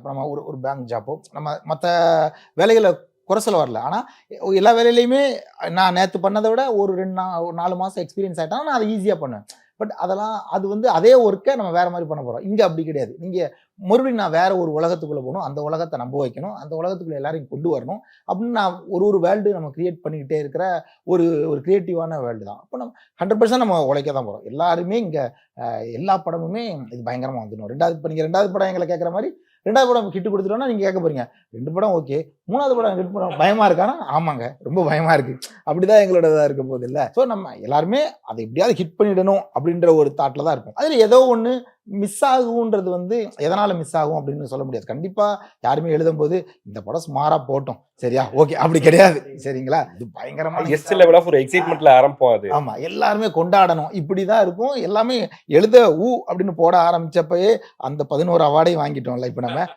இப்போ நம்ம ஒரு ஒரு பேங்க் ஜாப்போ நம்ம மற்ற வேலைகளை குறை சொல்ல வரல. ஆனால் எல்லா வேலையிலையுமே நான் நேற்று பண்ணதை விட ஒரு 4 மாதம் எக்ஸ்பீரியன்ஸ் ஆகிட்டா நான் அதை ஈஸியாக பண்ணுவேன். பட் அதெல்லாம் அது வந்து அதே ஒர்க்கை நம்ம வேற மாதிரி பண்ண போகிறோம். இங்கே அப்படி கிடையாது. நீங்கள் மறுபடியும் நான் வேற ஒரு உலகத்துக்குள்ளே போகணும், அந்த உலகத்தை நம்ப வைக்கணும், அந்த உலகத்துக்குள்ளே எல்லாரையும் கொண்டு வரணும் அப்படின்னு நான் ஒரு வேர்ல்டு நம்ம கிரியேட் பண்ணிக்கிட்டே இருக்கிற ஒரு ஒரு கிரியேட்டிவான வேர்ல்டு தான். அப்போ நம்ம 100% நம்ம உழைக்க தான் போகிறோம். எல்லாருமே இங்கே எல்லா படமுமே இது பயங்கரமாக வந்துடும். ரெண்டாவது படம் எங்களை கேட்குற மாதிரி 2வது படம் ஹிட் கொடுத்துட்டோம்னா நீங்கள் கேட்க போறீங்க 2 படம் ஓகே, 3வது படம் ஹிட் பண்ண பயமா இருக்கானா? ஆமாங்க, ரொம்ப பயமா இருக்கு. அப்படிதான் எங்களோட இதாக இருக்க போது இல்லை. ஸோ நம்ம எல்லாருமே அதை எப்படியாவது ஹிட் பண்ணிடணும் அப்படின்ற ஒரு தாட்டில் தான் இருக்கும். அதில் ஏதோ ஒன்று மிஸ் ஆகுன்றது வந்து எதனால மிஸ் ஆகும் அப்படின்னு சொல்ல முடியாது. கண்டிப்பா யாருமே எழுதும் போது இந்த படம் சுமாரா போட்டோம் சரியா ஓகே அப்படி கிடையாது. சரிங்களா, இது பயங்கரமா எஸ் லெவல் ஆஃப் ஒரு எக்ஸைட்மெண்ட்ல ஆரம்பம் அது. ஆமா, எல்லாருமே கொண்டாடணும் இப்படிதான் இருக்கும். எல்லாமே எழுத அப்படின்னு போட ஆரம்பிச்சப்பயே அந்த 11 அவார்டையும் வாங்கிட்டோம்ல. இப்ப நம்ம